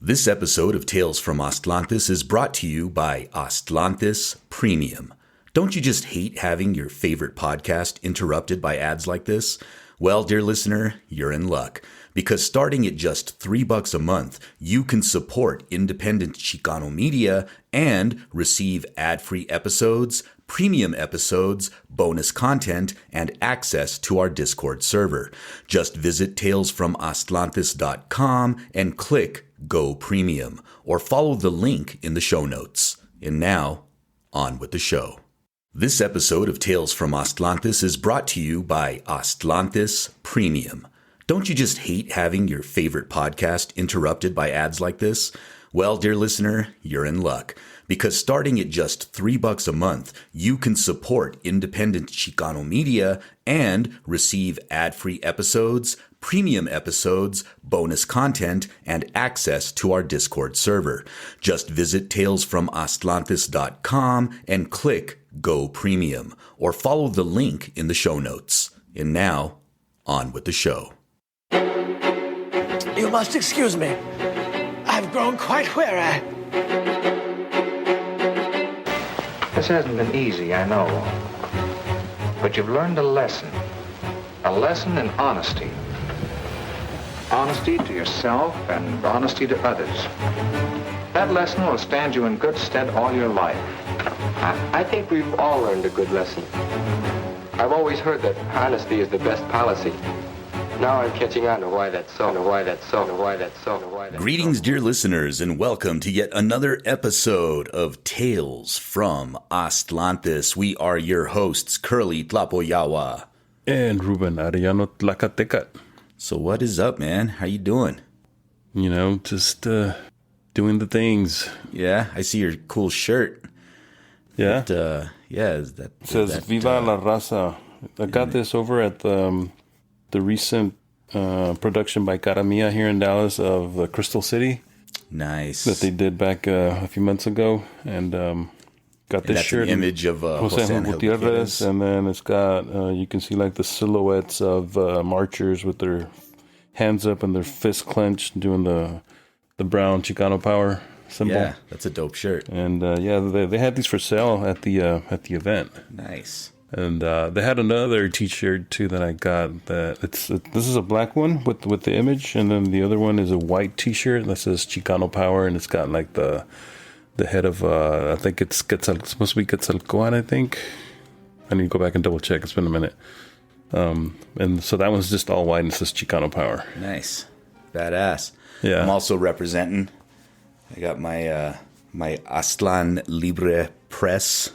This episode of Tales from Atlantis is brought to you by Atlantis Premium. Don't you just hate having your favorite podcast interrupted by ads like this? Well, dear listener, you're in luck. Because starting at just $3 a month, you can support independent Chicano media and receive ad-free episodes, premium episodes, bonus content, and access to our Discord server. Just visit talesfromatlantis.com and click Go Premium, or follow the link in the show notes. And now, on with the show. This episode of Tales from Atlantis is brought to you by Atlantis Premium. Don't you just hate having your favorite podcast interrupted by ads like this? Well, dear listener, you're in luck. Because starting at just $3 a month, you can support independent Chicano media and receive ad-free episodes, premium episodes, bonus content, and access to our Discord server. Just visit talesfromatlantis.com and click Go Premium, or follow the link in the show notes. And now, on with the show. You must excuse me. I've grown quite weary. This hasn't been easy, I know. But you've learned a lesson. A lesson in honesty. Honesty to yourself and honesty to others. That lesson will stand you in good stead all your life. I think we've all learned a good lesson. I've always heard that honesty is the best policy. Now I'm catching on to why that's so, and why that's so, and why that's so, and why that's so. Greetings, dear listeners, and welcome to yet another episode of Tales from Atlantis. We are your hosts, Kurly Tlapoyawa. And Ruben Arellano Tlacatecat. So what is up, man? How you doing? You know, just doing the things. Yeah, I see your cool shirt. Yeah? Is that... It says, Viva la Raza. I got this over at the recent production by Caramia here in Dallas of Crystal City. Nice. That they did back a few months ago. And got this shirt. An image of Jose Gutierrez. And then it's got, you can see like the silhouettes of marchers with their hands up and their fists clenched doing the brown Chicano power symbol. Yeah, that's a dope shirt. And they had these for sale at the event. Nice. And they had another T-shirt too that I got. This is a black one with the image, and then the other one is a white T-shirt that says Chicano Power, and it's got like the head of I think it's supposed to be Quetzalcoatl. I think I need to go back and double check. It's been a minute. And so that one's just all white and it says Chicano Power. Nice, badass. Yeah, I'm also representing. I got my Aztlán Libre Press.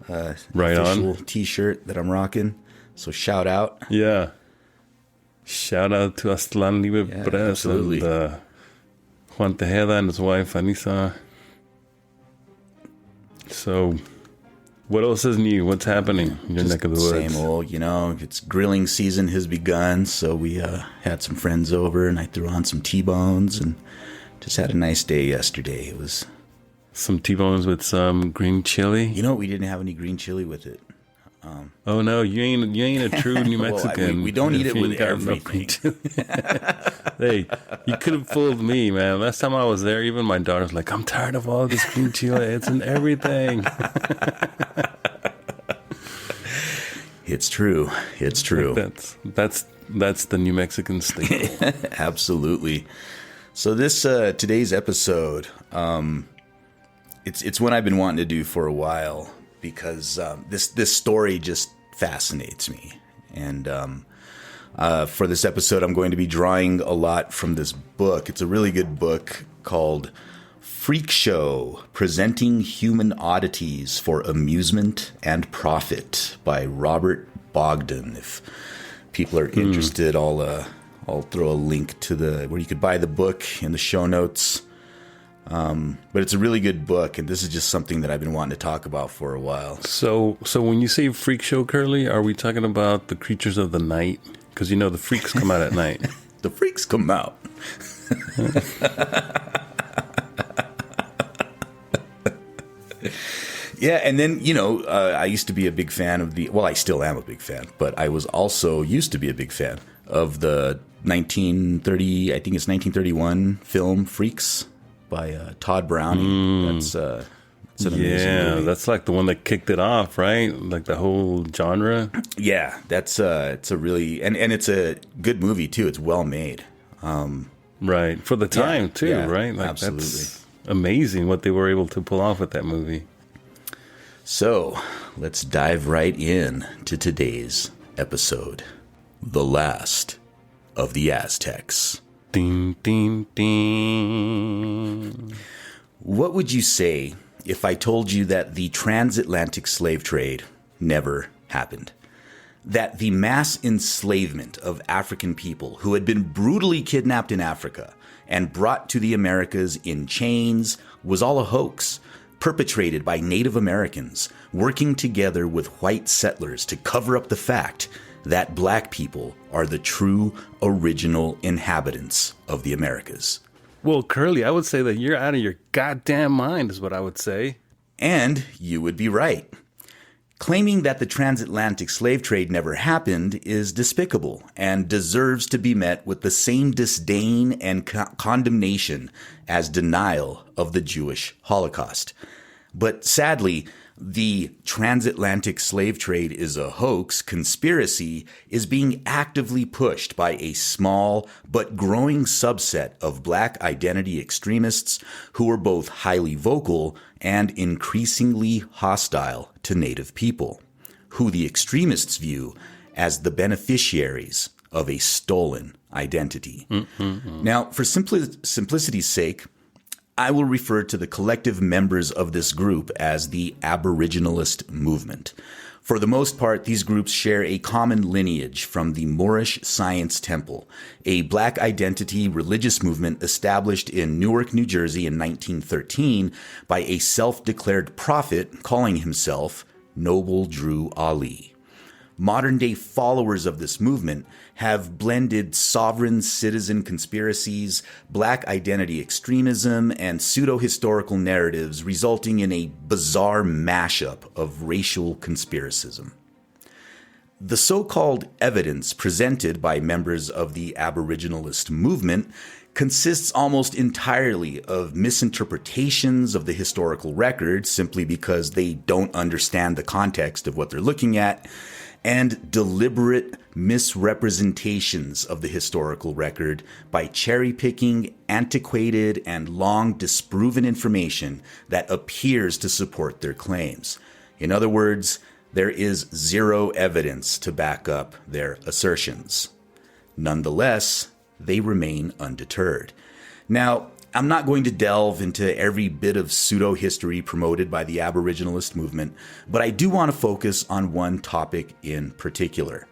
Right official on T-shirt that I'm rocking. So shout out. Yeah. Shout out to Aztlán Libre Press absolutely. And Juan Tejeda and his wife Anissa. So, what else is new? What's happening in your neck of the woods? Same old, it's grilling season has begun. So we had some friends over and I threw on some T-bones and just had a nice day yesterday. It was... Some T-bones with some green chili. We didn't have any green chili with it. Oh no, you ain't a true New Mexican. Well, we don't eat it with everything. Hey, you could have fooled me, man. Last time I was there, even my daughter's like, "I'm tired of all this green chili. It's in everything." It's true. It's true. That's the New Mexican staple. Absolutely. So this today's episode. It's one I've been wanting to do for a while because this story just fascinates me. And for this episode, I'm going to be drawing a lot from this book. It's a really good book called Freak Show, Presenting Human Oddities for Amusement and Profit by Robert Bogdan. If people are interested, I'll throw a link to where you could buy the book in the show notes. But it's a really good book, and this is just something that I've been wanting to talk about for a while. So when you say freak show, Curly, are we talking about the creatures of the night? Because the freaks come out at night. The freaks come out. Yeah, and then, I used to be a big fan of I still am a big fan, but I was also used to be a big fan of the 1930, I think it's 1931 film Freaks by Todd Browning. That's it's an amazing movie. That's like the one that kicked it off, right? Like the whole genre. Yeah, it's a really and it's a good movie too. It's well made. Right, for the time too, yeah, right? Like, absolutely. That's amazing what they were able to pull off with that movie. So, let's dive right in to today's episode. The Last of the Aztecs. Ding, ding, ding. What would you say if I told you that the transatlantic slave trade never happened? That the mass enslavement of African people who had been brutally kidnapped in Africa and brought to the Americas in chains was all a hoax, perpetrated by Native Americans working together with white settlers to cover up the fact that black people are the true original inhabitants of the Americas. Well, Kurly, I would say that you're out of your goddamn mind is what I would say. And you would be right. Claiming that the transatlantic slave trade never happened is despicable and deserves to be met with the same disdain and condemnation as denial of the Jewish Holocaust. But sadly, the transatlantic slave trade is a hoax conspiracy is being actively pushed by a small but growing subset of black identity extremists who are both highly vocal and increasingly hostile to Native people, who the extremists view as the beneficiaries of a stolen identity. Now, for simplicity's sake, I will refer to the collective members of this group as the Aboriginalist movement. For the most part, these groups share a common lineage from the Moorish Science Temple, a black identity religious movement established in Newark, New Jersey in 1913 by a self-declared prophet calling himself Noble Drew Ali. Modern-day followers of this movement have blended sovereign citizen conspiracies, black identity extremism, and pseudo-historical narratives, resulting in a bizarre mashup of racial conspiracism. The so-called evidence presented by members of the Aboriginalist movement consists almost entirely of misinterpretations of the historical record simply because they don't understand the context of what they're looking at, and deliberate misrepresentations of the historical record by cherry-picking antiquated and long disproven information that appears to support their claims. In other words, there is zero evidence to back up their assertions. Nonetheless, they remain undeterred. Now, I'm not going to delve into every bit of pseudo-history promoted by the Aboriginalist movement, but I do want to focus on one topic in particular.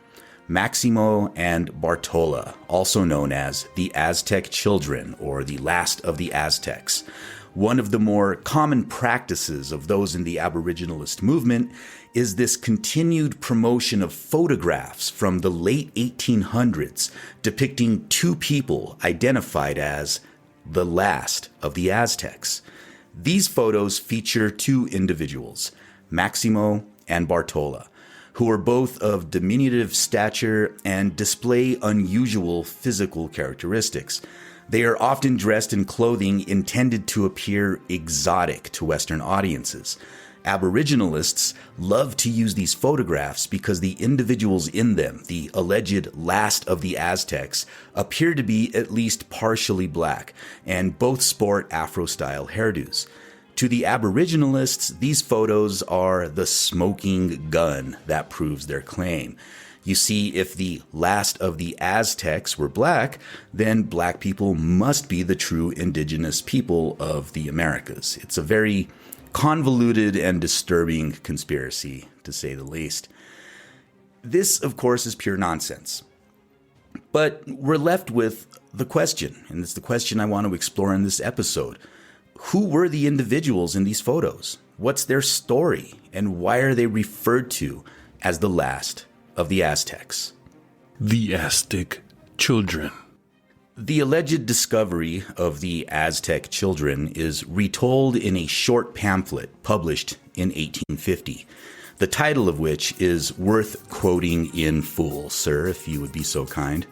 Maximo and Bartola, also known as the Aztec Children or the Last of the Aztecs. One of the more common practices of those in the Aboriginalist movement is this continued promotion of photographs from the late 1800s depicting two people identified as the Last of the Aztecs. These photos feature two individuals, Maximo and Bartola, who are both of diminutive stature and display unusual physical characteristics. They are often dressed in clothing intended to appear exotic to Western audiences. Aboriginalists love to use these photographs because the individuals in them, the alleged last of the Aztecs, appear to be at least partially black, and both sport Afro-style hairdos. To the Aboriginalists, these photos are the smoking gun that proves their claim. You see, if the last of the Aztecs were black, then black people must be the true indigenous people of the Americas. It's a very convoluted and disturbing conspiracy, to say the least. This, of course, is pure nonsense. But we're left with the question, and it's the question I want to explore in this episode. Who were the individuals in these photos? What's their story? And why are they referred to as the last of the Aztecs? The Aztec Children. The alleged discovery of the Aztec children is retold in a short pamphlet published in 1850, the title of which is worth quoting in full, sir, if you would be so kind.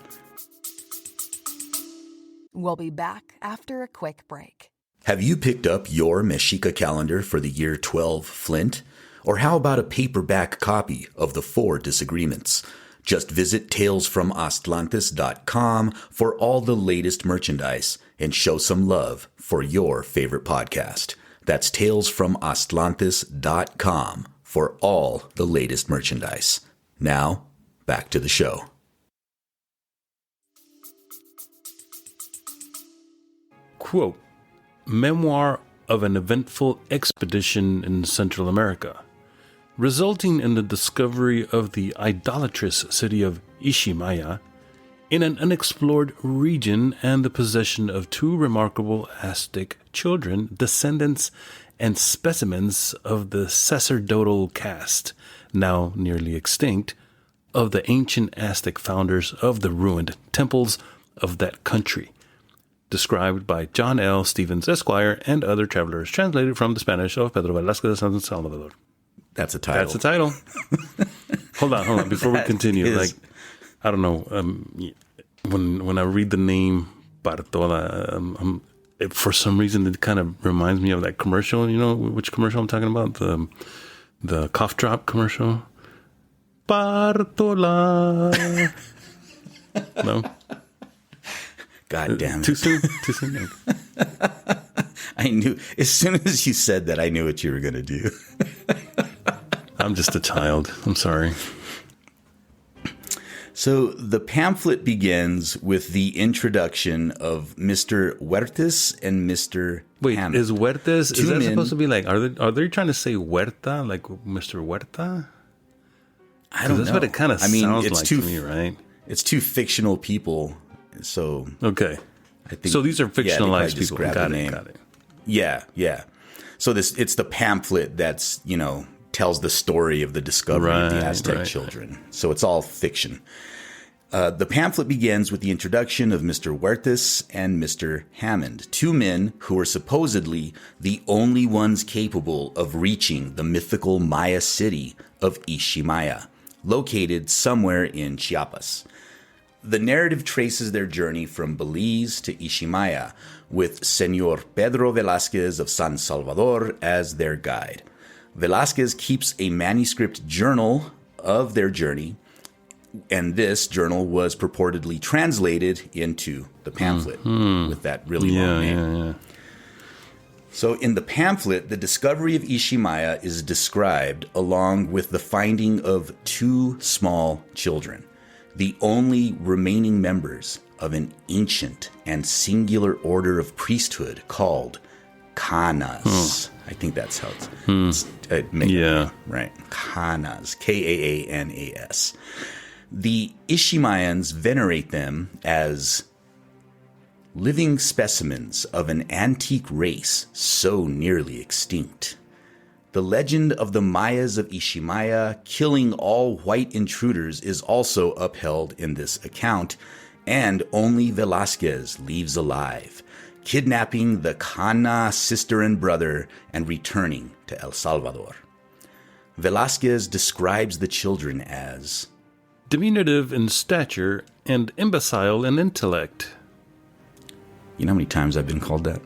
We'll be back after a quick break. Have you picked up your Mexica calendar for the year 12 Flint? Or how about a paperback copy of The Four Disagreements? Just visit talesfromastlantis.com for all the latest merchandise and show some love for your favorite podcast. That's talesfromastlantis.com for all the latest merchandise. Now, back to the show. Quote, memoir of an eventful expedition in Central America, resulting in the discovery of the idolatrous city of Ishimaya in an unexplored region and the possession of two remarkable Aztec children, descendants and specimens of the sacerdotal caste, now nearly extinct, of the ancient Aztec founders of the ruined temples of that country. Described by John L. Stevens, Esquire, and other travelers, translated from the Spanish of Pedro Velázquez de San Salvador. That's a title. That's a title. Hold on. Before we continue, I don't know. When I read the name Bartola, for some reason it kind of reminds me of that commercial. You know which commercial I'm talking about? The cough drop commercial. Bartola. No. God damn it. Too soon? I knew, as soon as you said that, I knew what you were going to do. I'm just a child. I'm sorry. So the pamphlet begins with the introduction of Mr. Huertas and Mr. Wait, Hammond. is Huertas, Two is that men. supposed to be like, are they trying to say Huerta, like Mr. Huerta? I don't know. That's what it kind of sounds like to me, right? It's two fictional people. So okay, I think so these are they fictionalized probably just people. grabbed Got the it. name. Got it. Yeah. So it's the pamphlet that's, tells the story of the discovery of the Aztec children. So it's all fiction. The pamphlet begins with the introduction of Mr. Huertas and Mr. Hammond, two men who were supposedly the only ones capable of reaching the mythical Maya city of Ishimaya, located somewhere in Chiapas. The narrative traces their journey from Belize to Ishimaya, with Señor Pedro Velázquez of San Salvador as their guide. Velázquez keeps a manuscript journal of their journey, and this journal was purportedly translated into the pamphlet with that really long name. Yeah. So in the pamphlet, the discovery of Ishimaya is described along with the finding of two small children, the only remaining members of an ancient and singular order of priesthood called Kanas. I think that's how it's right. Kanas, Kaanas. The Ishimayans venerate them as living specimens of an antique race so nearly extinct. The legend of the Mayas of Ishimaya killing all white intruders is also upheld in this account, and only Velázquez leaves alive, kidnapping the Kana sister and brother and returning to El Salvador. Velázquez describes the children as diminutive in stature and imbecile in intellect. You know how many times I've been called that?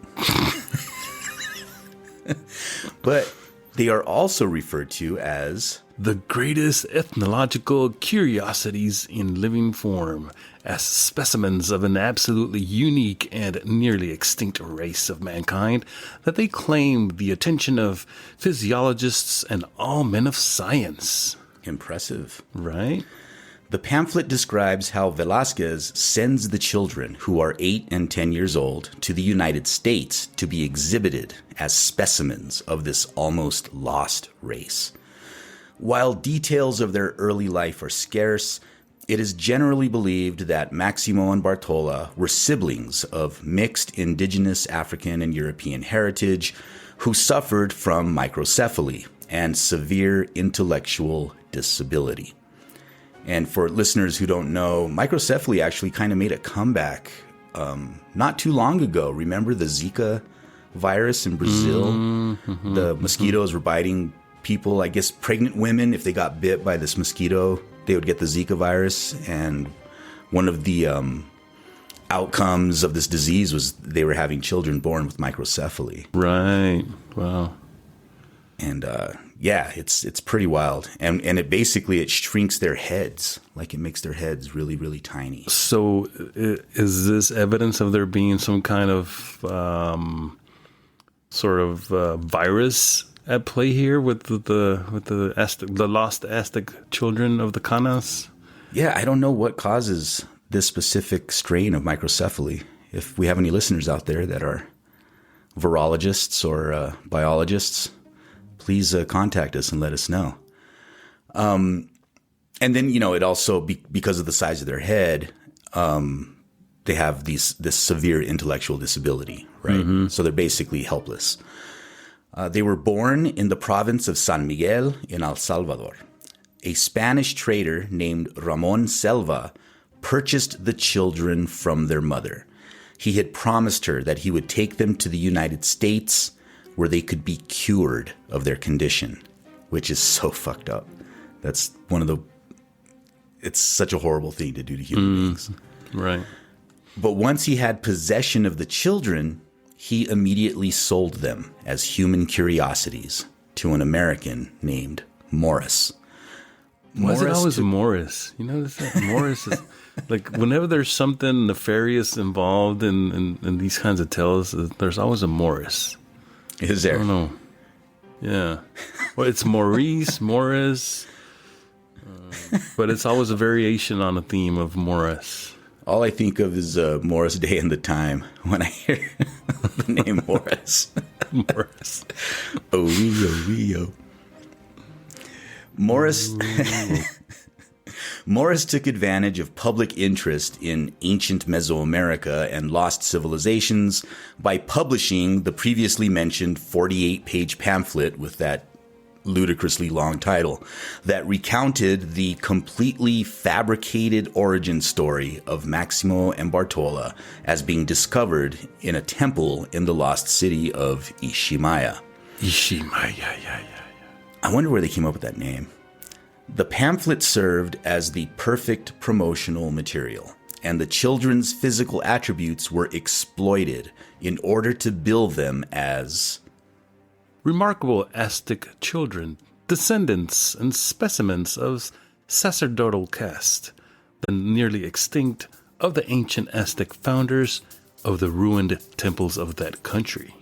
But they are also referred to as the greatest ethnological curiosities in living form, as specimens of an absolutely unique and nearly extinct race of mankind, that they claim the attention of physiologists and all men of science. Impressive. Right? The pamphlet describes how Velázquez sends the children, who are 8 and 10 years old, to the United States to be exhibited as specimens of this almost lost race. While details of their early life are scarce, it is generally believed that Maximo and Bartola were siblings of mixed Indigenous African and European heritage who suffered from microcephaly and severe intellectual disability. And for listeners who don't know, microcephaly actually kind of made a comeback not too long ago. Remember the Zika virus in Brazil? The mosquitoes were biting people, I guess pregnant women, if they got bit by this mosquito, they would get the Zika virus. And one of the outcomes of this disease was they were having children born with microcephaly. Right. Wow. And it's pretty wild. And it shrinks their heads. Like it makes their heads really, really tiny. So is this evidence of there being some kind of virus at play here with the lost Aztec children of the Canas? Yeah, I don't know what causes this specific strain of microcephaly. If we have any listeners out there that are virologists or biologists, please contact us and let us know. And then, it also, because of the size of their head, they have this severe intellectual disability, right? Mm-hmm. So they're basically helpless. They were born in the province of San Miguel in El Salvador. A Spanish trader named Ramon Selva purchased the children from their mother. He had promised her that he would take them to the United States where they could be cured of their condition, which is so fucked up. That's it's such a horrible thing to do to human beings. Right. But once he had possession of the children, he immediately sold them as human curiosities to an American named Morris. Why is it always Morris? You notice that? Morris is like, whenever there's something nefarious involved in these kinds of tales, there's always a Morris. Is there? I don't know. Yeah. Well, it's Maurice, Morris, but it's always a variation on a theme of Morris. All I think of is Morris Day and the Time when I hear the name Morris. Morris. Oh. Morris took advantage of public interest in ancient Mesoamerica and lost civilizations by publishing the previously mentioned 48-page pamphlet with that ludicrously long title that recounted the completely fabricated origin story of Maximo and Bartola as being discovered in a temple in the lost city of Ishimaya. Yeah. I wonder where they came up with that name. The pamphlet served as the perfect promotional material, and the children's physical attributes were exploited in order to bill them as remarkable Aztec children, descendants and specimens of sacerdotal caste, the nearly extinct of the ancient Aztec founders of the ruined temples of that country.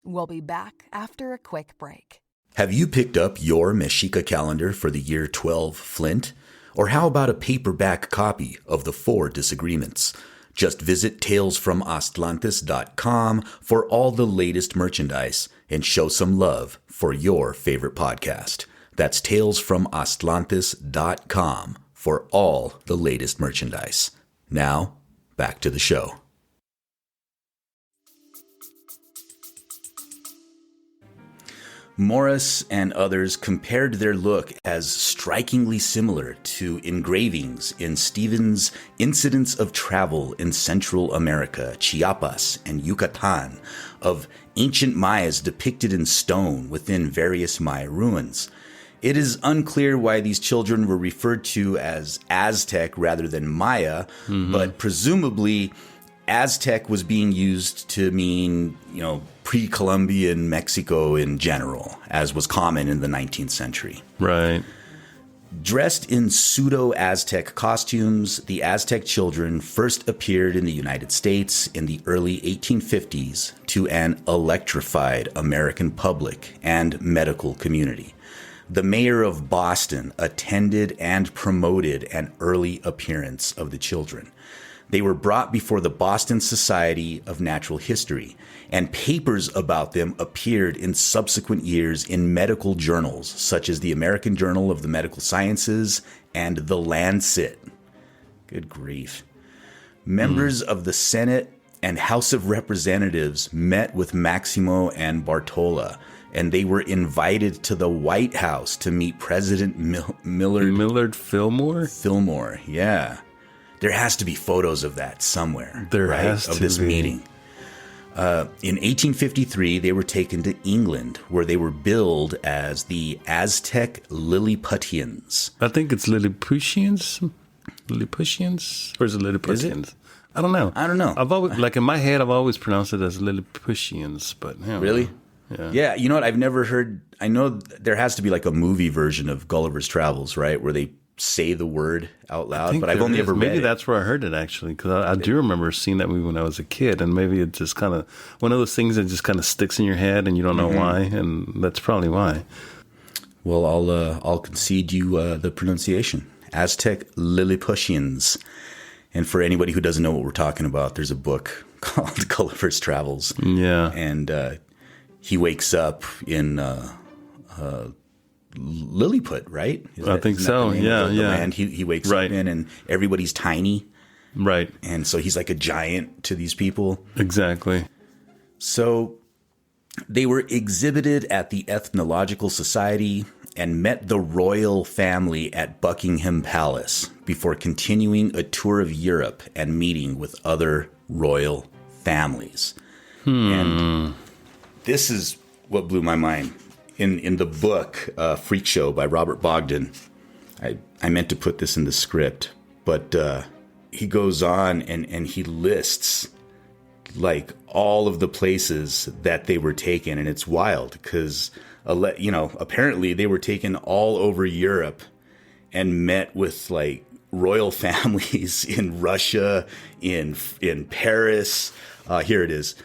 We'll be back after a quick break. Have you picked up your Mexica calendar for the year 12 Flint? Or how about a paperback copy of The Four Disagreements? Just visit talesfromatlantis.com for all the latest merchandise and show some love for your favorite podcast. That's talesfromatlantis.com for all the latest merchandise. Now, back to the show. Morris and others compared their look as strikingly similar to engravings in Stevens' Incidents of Travel in Central America, Chiapas, and Yucatan, of ancient Mayas depicted in stone within various Maya ruins. It is unclear why these children were referred to as Aztec rather than Maya, but presumably Aztec was being used to mean, pre-Columbian Mexico in general, as was common in the 19th century. Right. Dressed in pseudo-Aztec costumes, the Aztec children first appeared in the United States in the early 1850s to an electrified American public and medical community. The mayor of Boston attended and promoted an early appearance of the children. They were brought before the Boston Society of Natural History, and papers about them appeared in subsequent years in medical journals, such as the American Journal of the Medical Sciences and The Lancet. Good grief. Members of the Senate and House of Representatives met with Maximo and Bartola, and they were invited to the White House to meet President Millard Fillmore? Fillmore, yeah. There has to be photos of that somewhere. Of this meeting. In 1853, they were taken to England, where they were billed as the Aztec Lilliputians. I think it's Lilliputians. Lilliputians? Or is it Lilliputians? I don't know. I've always, like in my head, I've always pronounced it as Lilliputians, but really? Yeah. You know what? I've never heard. I know there has to be like a movie version of Gulliver's Travels, right? Where they say the word out loud, but I've only ever read maybe that's where I heard it actually, because I do remember seeing that movie when I was a kid, and maybe it just kind of one of those things that just kind of sticks in your head and you don't know why, and that's probably why. Well, I'll concede you the pronunciation. Aztec Lilliputians. And for anybody who doesn't know what we're talking about, there's a book called Gulliver's Travels. Yeah. And he wakes up in Lilliput, right? I think so. Yeah, the land he wakes up in, and everybody's tiny. Right. And so he's like a giant to these people. Exactly. So they were exhibited at the Ethnological Society and met the royal family at Buckingham Palace before continuing a tour of Europe and meeting with other royal families. And this is what blew my mind. In the book, Freak Show by Robert Bogdan, I meant to put this in the script, but he goes on and he lists like all of the places that they were taken, and it's wild because apparently they were taken all over Europe and met with like royal families in Russia, in Paris. Here it is.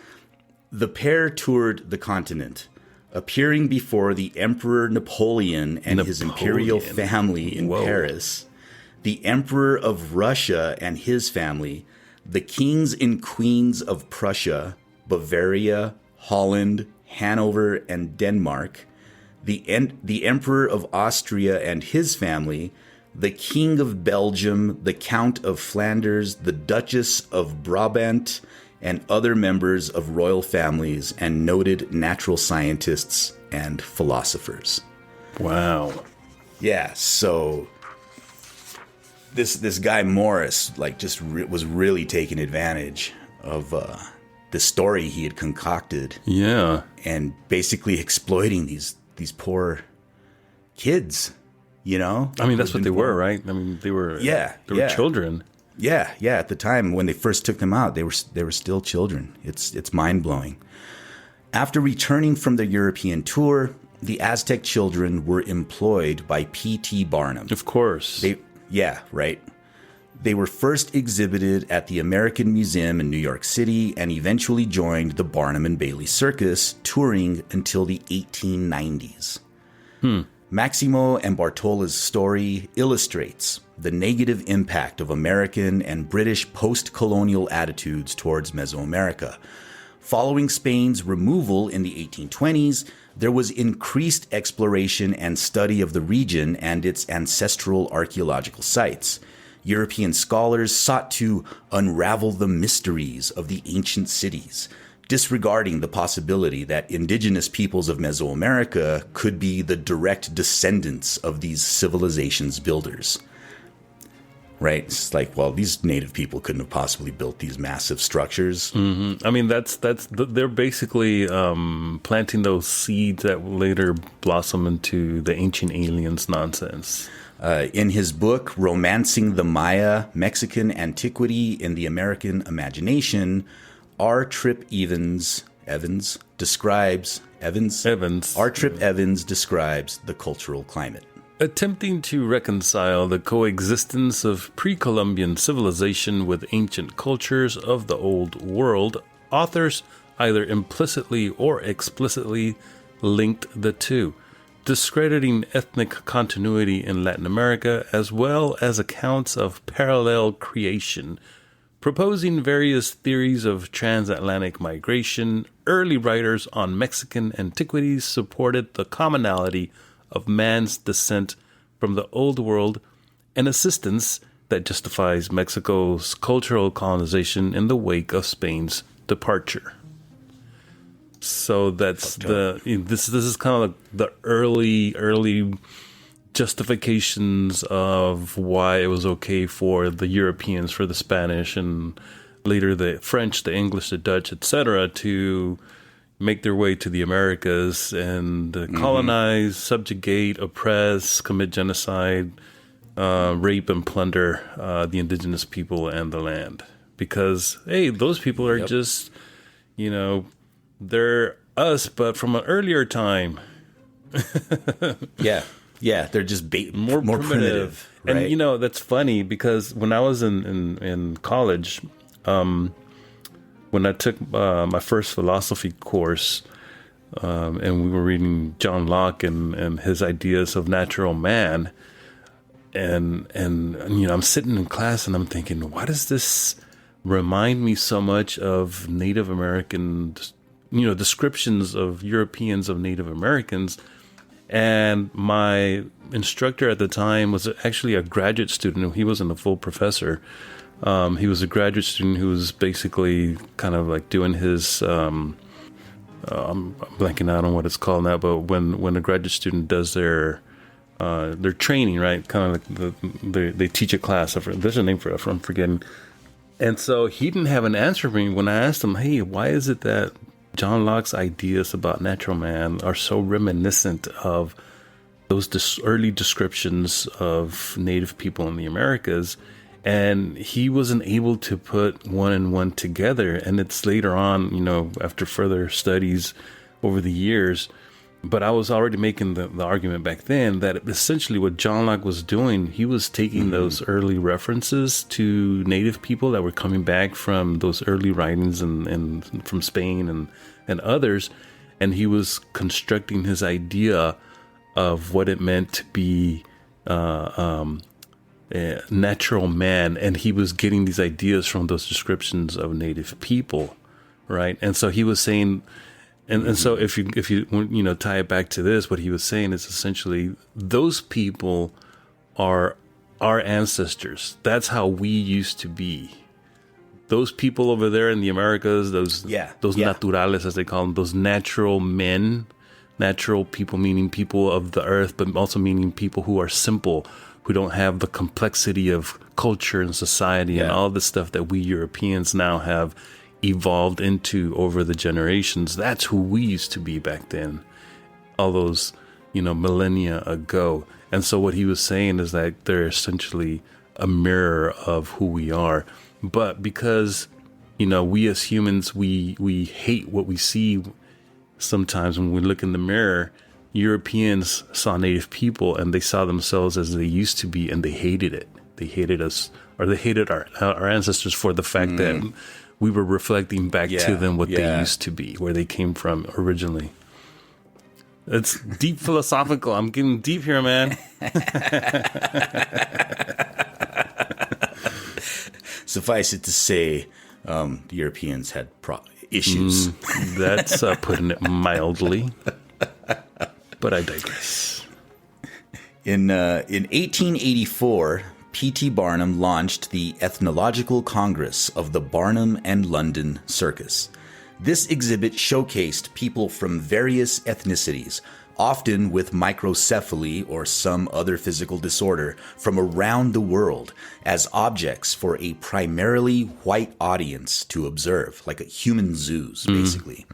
The pair toured the continent, appearing before the Emperor Napoleon and his imperial family in Paris, the Emperor of Russia and his family, the kings and queens of Prussia, Bavaria, Holland, Hanover, and Denmark, the Emperor of Austria and his family, the King of Belgium, the Count of Flanders, the Duchess of Brabant, and other members of royal families and noted natural scientists and philosophers. Wow. Yeah, so this guy Morris like just was really taking advantage of the story he had concocted. Yeah. And basically exploiting these poor kids, you know? I mean, that's what they were, right? I mean, they were children. Yeah. At the time when they first took them out, they were still children. It's mind-blowing. After returning from their European tour, the Aztec children were employed by P.T. Barnum. Of course. They were first exhibited at the American Museum in New York City and eventually joined the Barnum and Bailey Circus, touring until the 1890s. Maximo and Bartola's story illustrates the negative impact of American and British post-colonial attitudes towards Mesoamerica. Following Spain's removal in the 1820s, there was increased exploration and study of the region and its ancestral archaeological sites. European scholars sought to unravel the mysteries of the ancient cities, disregarding the possibility that indigenous peoples of Mesoamerica could be the direct descendants of these civilizations' builders. Right? It's like, well, these native people couldn't have possibly built these massive structures. Mm-hmm. I mean, they're basically planting those seeds that will later blossom into the ancient aliens nonsense. In his book, Romancing the Maya, Mexican Antiquity in the American Imagination, R. Tripp Evans describes the cultural climate. Attempting to reconcile the coexistence of pre-Columbian civilization with ancient cultures of the Old World, authors either implicitly or explicitly linked the two, discrediting ethnic continuity in Latin America as well as accounts of parallel creation. Proposing various theories of transatlantic migration, early writers on Mexican antiquities supported the commonality of man's descent from the Old World, an assistance that justifies Mexico's cultural colonization in the wake of Spain's departure. So that's this is kind of the early justifications of why it was okay for the Europeans, for the Spanish, and later the French, the English, the Dutch, etc., to make their way to the Americas and colonize, subjugate, oppress, commit genocide, rape and plunder the indigenous people and the land. Because, hey, those people are just, they're us, but from an earlier time. Yeah, they're just more primitive. Right? And, that's funny because when I was in college, when I took my first philosophy course, and we were reading John Locke and his ideas of natural man, and I'm sitting in class and I'm thinking, why does this remind me so much of Native American, descriptions of Europeans of Native Americans? And my instructor at the time was actually a graduate student. He wasn't a full professor. He was a graduate student who was basically kind of like doing his, I'm blanking out on what it's called now, but when a graduate student does their training, right? Kind of like they teach a class. There's a name for it, I'm forgetting. And so he didn't have an answer for me when I asked him, hey, why is it that John Locke's ideas about natural man are so reminiscent of those early descriptions of Native people in the Americas? And he wasn't able to put one and one together. And it's later on, after further studies over the years. But I was already making the argument back then that essentially what John Locke was doing, he was taking those early references to Native people that were coming back from those early writings and from Spain and others. And he was constructing his idea of what it meant to be a natural man. And he was getting these ideas from those descriptions of Native people, right? And so he was saying... And so if you tie it back to this, what he was saying is essentially those people are our ancestors. That's how we used to be. Those people over there in the Americas, those naturales, as they call them, those natural men, natural people, meaning people of the earth, but also meaning people who are simple, who don't have the complexity of culture and society and all the stuff that we Europeans now have evolved into over the generations. That's who we used to be back then, all those millennia ago. And so what he was saying is that they're essentially a mirror of who we are. But because we as humans, we hate what we see sometimes when we look in the mirror. Europeans saw Native people and they saw themselves as they used to be, and they hated it. They hated us, or they hated our ancestors for the fact that we were reflecting back to them what they used to be, where they came from originally. It's deep philosophical. I'm getting deep here, man. Suffice it to say, the Europeans had issues. That's putting it mildly. But I digress. In 1884... P.T. Barnum launched the Ethnological Congress of the Barnum and London Circus. This exhibit showcased people from various ethnicities, often with microcephaly or some other physical disorder, from around the world as objects for a primarily white audience to observe, like a human zoos, basically.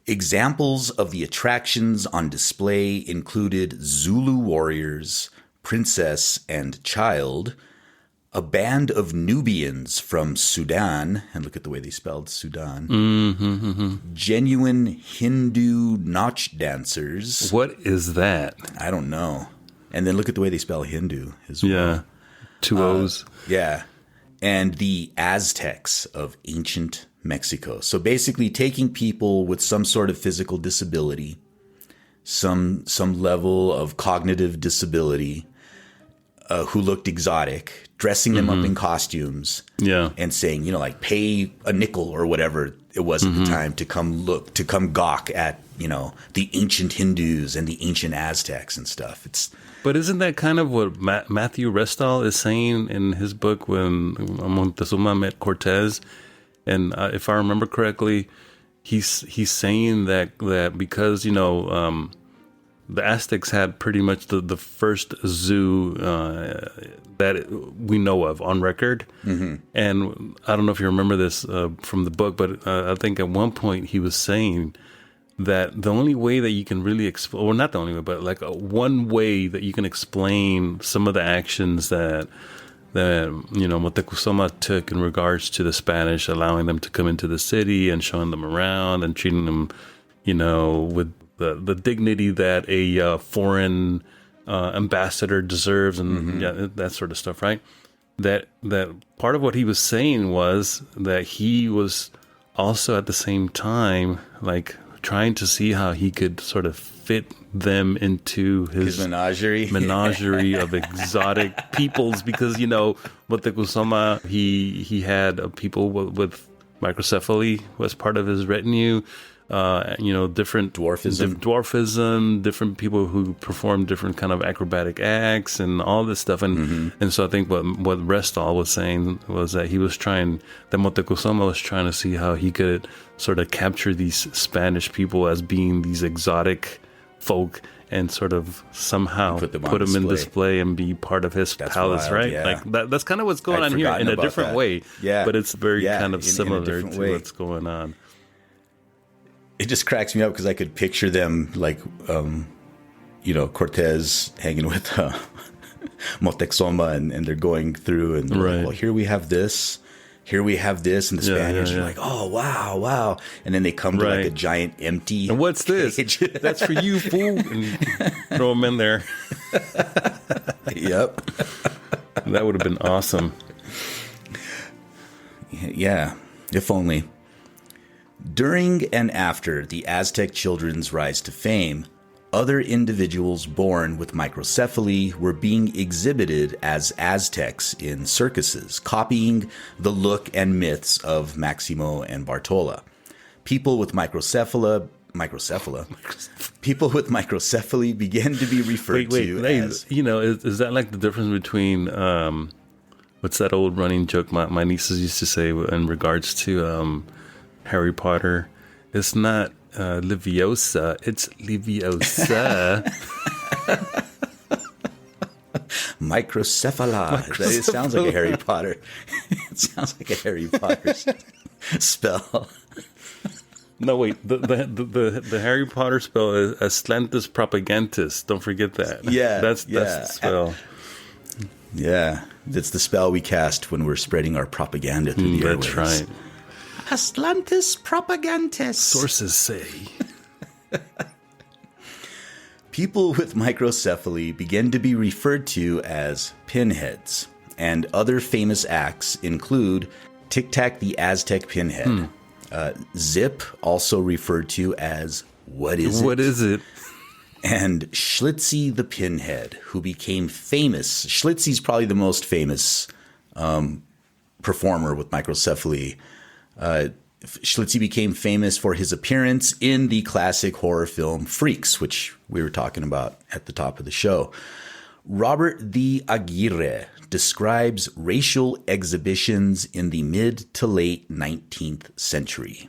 Examples of the attractions on display included Zulu warriors, Princess and Child, a band of Nubians from Sudan, and look at the way they spelled Sudan, genuine Hindu Nach dancers. What is that? I don't know. And then look at the way they spell Hindu as well. Yeah, two O's. Yeah, and the Aztecs of ancient Mexico. So basically taking people with some sort of physical disability, some level of cognitive disability, who looked exotic, dressing them up in costumes, and saying, pay a nickel or whatever it was at the time to come gawk at, the ancient Hindus and the ancient Aztecs and stuff. But isn't that kind of what Matthew Restall is saying in his book when Montezuma met Cortez? And if I remember correctly, he's saying that because, the Aztecs had pretty much the first zoo that we know of on record. And I don't know if you remember this from the book, but I think at one point he was saying that the only way that you can really explain, or not the only way, but like one way that you can explain some of the actions that Moctezuma took in regards to the Spanish, allowing them to come into the city and showing them around and treating them, with the dignity that a foreign ambassador deserves, and that sort of stuff, right? That part of what he was saying was that he was also at the same time like trying to see how he could sort of fit them into his menagerie of exotic peoples, because Moctezuma he had people with microcephaly was part of his retinue. Different dwarfism, different people who perform different kind of acrobatic acts and all this stuff. And so I think what Restall was saying was that Moctezuma was trying to see how he could sort of capture these Spanish people as being these exotic folk and sort of somehow put them in display and be part of his palace, wild, right? Yeah. Like that's kind of what's going on here in a different way. Yeah. But it's very kind of similar to what's going on. It just cracks me up because I could picture them like, Cortez hanging with Moctezuma, and they're going through and they're like, well, here we have this, and the Spaniards are like, oh, wow. And then they come to like a giant empty and what's this? That's for you, fool. And throw them in there. Yep. That would have been awesome. Yeah, if only. During and after the Aztec children's rise to fame, other individuals born with microcephaly were being exhibited as Aztecs in circuses, copying the look and myths of Maximo and Bartola. People with microcephaly began to be referred to as... is that like the difference between... what's that old running joke my nieces used to say in regards to... Harry Potter? It's not Leviosa, it's Leviosa. Microcephala. It sounds like a Harry Potter. It sounds like a Harry Potter spell. No, wait. The Harry Potter spell is Aslantis Propagantis. Don't forget that. Yeah, that's the spell. Yeah, that's the spell we cast when we're spreading our propaganda through the airwaves. That's right. Aslantis Propagantis. Sources say. People with microcephaly began to be referred to as pinheads, and other famous acts include Tic Tac the Aztec Pinhead, Zip, also referred to as What Is It? And Schlitzie the Pinhead, who became famous. Schlitzie's probably the most famous performer with microcephaly. Schlitzie became famous for his appearance in the classic horror film Freaks, which we were talking about at the top of the show. Robert D. Aguirre describes racial exhibitions in the mid to late 19th century.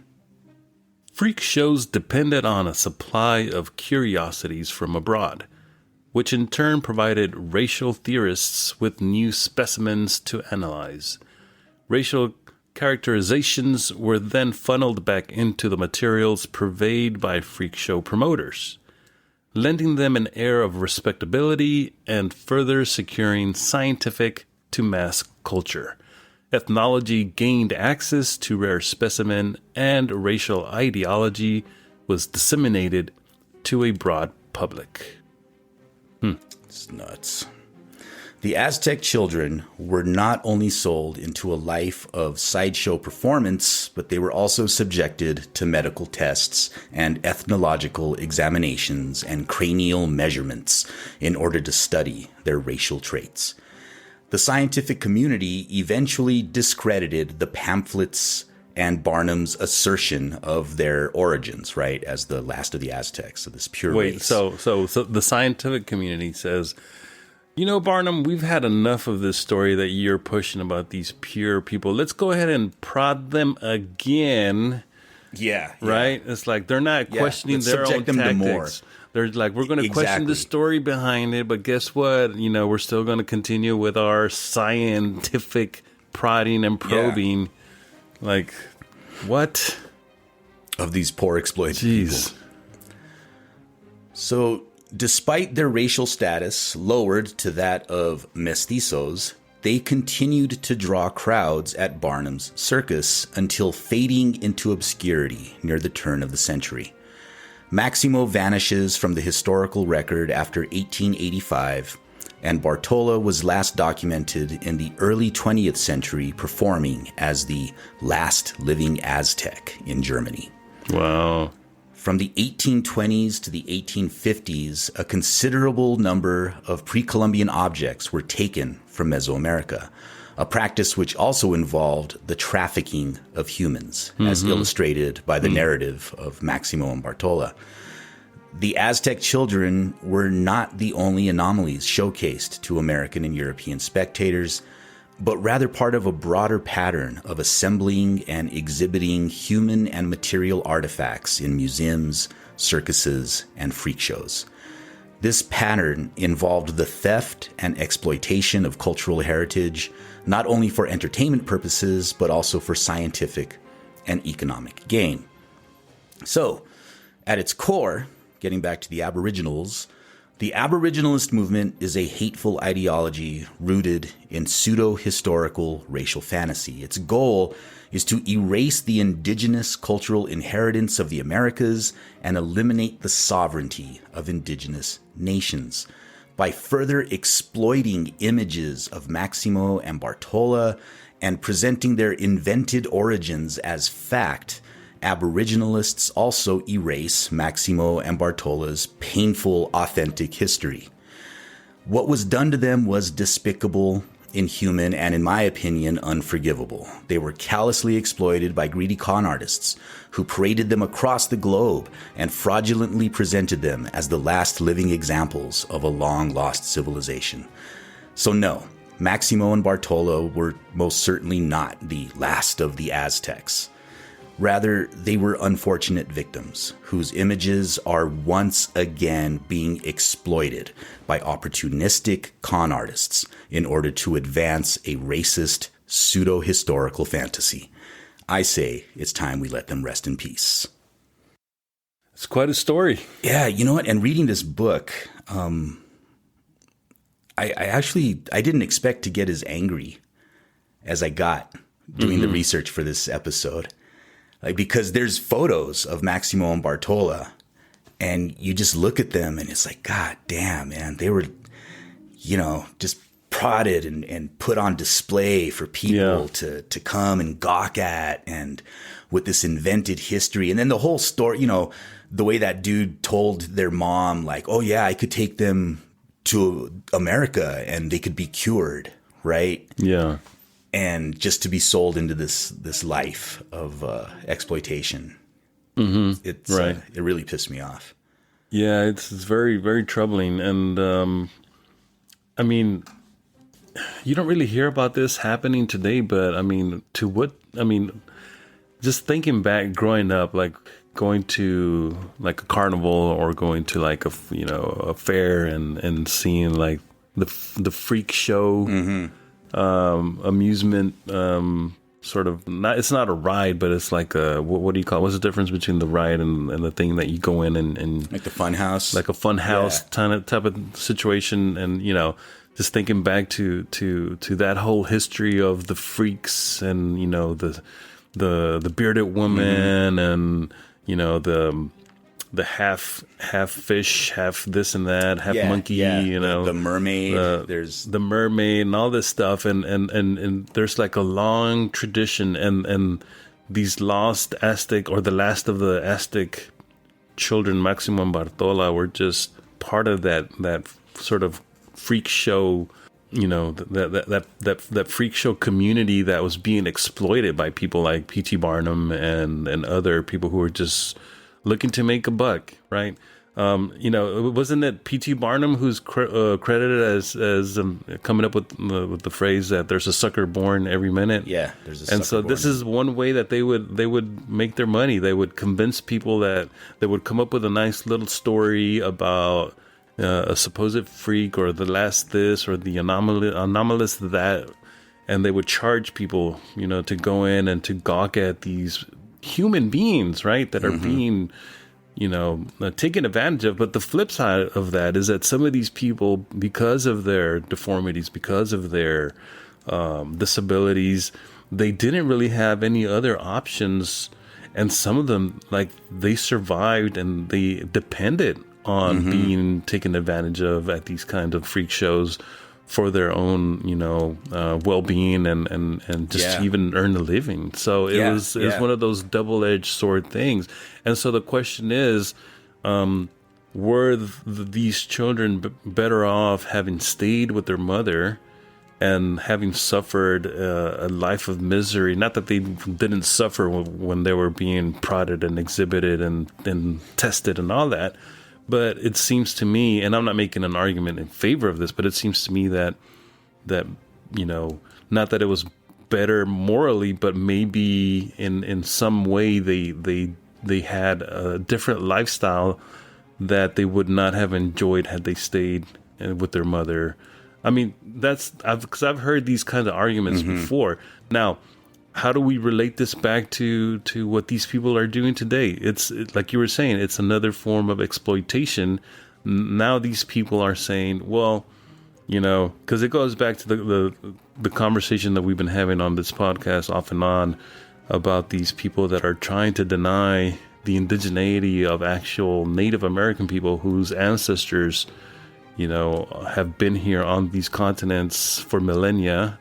Freak shows depended on a supply of curiosities from abroad, which in turn provided racial theorists with new specimens to analyze. Racial characterizations were then funneled back into the materials purveyed by freak show promoters, lending them an air of respectability and further securing scientific to mass culture. Ethnology gained access to rare specimen, and racial ideology was disseminated to a broad public. It's nuts. The Aztec children were not only sold into a life of sideshow performance, but they were also subjected to medical tests and ethnological examinations and cranial measurements in order to study their racial traits. The scientific community eventually discredited the pamphlets and Barnum's assertion of their origins, right, as the last of the Aztecs, so this pure race. So the scientific community says, Barnum, we've had enough of this story that you're pushing about these pure people. Let's go ahead and prod them again. Yeah. Right? It's like they're not questioning their own tactics. They're like, we're going to question the story behind it, but guess what? We're still going to continue with our scientific prodding and probing. Yeah. Like, what? Of these poor exploited people. So, despite their racial status lowered to that of mestizos, they continued to draw crowds at Barnum's circus until fading into obscurity near the turn of the century. Maximo vanishes from the historical record after 1885, and Bartola was last documented in the early 20th century performing as the last living Aztec in Germany. Wow. From the 1820s to the 1850s, a considerable number of pre-Columbian objects were taken from Mesoamerica, a practice which also involved the trafficking of humans, as illustrated by the narrative of Maximo and Bartola. The Aztec children were not the only anomalies showcased to American and European spectators, but rather part of a broader pattern of assembling and exhibiting human and material artifacts in museums, circuses, and freak shows. This pattern involved the theft and exploitation of cultural heritage, not only for entertainment purposes, but also for scientific and economic gain. So, at its core, getting back to the Aboriginals, the Aboriginalist movement is a hateful ideology rooted in pseudo-historical racial fantasy. Its goal is to erase the indigenous cultural inheritance of the Americas and eliminate the sovereignty of indigenous nations. By further exploiting images of Maximo and Bartola and presenting their invented origins as fact, Aboriginalists also erase Maximo and Bartola's painful, authentic history. What was done to them was despicable, inhuman, and in my opinion, unforgivable. They were callously exploited by greedy con artists who paraded them across the globe and fraudulently presented them as the last living examples of a long-lost civilization. So no, Maximo and Bartola were most certainly not the last of the Aztecs. Rather, they were unfortunate victims whose images are once again being exploited by opportunistic con artists in order to advance a racist, pseudo-historical fantasy. I say it's time we let them rest in peace. It's quite a story. Yeah, you know what? And reading this book, I didn't expect to get as angry as I got doing the research for this episode. Because there's photos of Maximo and Bartola, and you just look at them, and it's like, God damn, man, they were, just prodded and put on display for people to come and gawk at, and with this invented history. And then the whole story, the way that dude told their mom, like, oh yeah, I could take them to America and they could be cured, right? Yeah. And just to be sold into this life of exploitation. It's right. It really pissed me off. Yeah, it's very, very troubling. And you don't really hear about this happening today, but just thinking back growing up, like going to like a carnival or going to like a fair and seeing like the freak show. Amusement, sort of not. It's not a ride, but it's like a what do you call it? What's the difference between the ride and the thing that you go in and like the fun house, like a fun house type of situation? And just thinking back to that whole history of the freaks and the bearded woman and the half fish, half this and that, half monkey, the mermaid, there's the mermaid and all this stuff. And there's like a long tradition and these lost Aztec or the last of the Aztec children, Maximo and Bartola, were just part of that sort of freak show, that freak show community that was being exploited by people like P.T. Barnum and other people who were just looking to make a buck, right? Wasn't it P.T. Barnum who's credited as coming up with the phrase that there's a sucker born every minute? Yeah, there's a sucker and so born. This is one way that they would make their money. They would convince people that they would come up with a nice little story about a supposed freak or the last this or the anomalous that, and they would charge people, to go in and to gawk at these human beings, right, that are being, taken advantage of. But the flip side of that is that some of these people, because of their deformities, because of their disabilities, they didn't really have any other options. And some of them, like, they survived and they depended on being taken advantage of at these kinds of freak shows for their own, well-being and just to even earn a living. So it was one of those double-edged sword things. And so the question is, were these children better off having stayed with their mother and having suffered a life of misery? Not that they didn't suffer when they were being prodded and exhibited and tested and all that, but it seems to me, and I'm not making an argument in favor of this, but it seems to me that not that it was better morally, but maybe in some way they had a different lifestyle that they would not have enjoyed had they stayed with their mother. I mean, because I've heard these kinds of arguments before. Now, how do we relate this back to what these people are doing today? It's like you were saying, it's another form of exploitation. Now these people are saying, well, because it goes back to the conversation that we've been having on this podcast off and on about these people that are trying to deny the indigeneity of actual Native American people whose ancestors, have been here on these continents for millennia,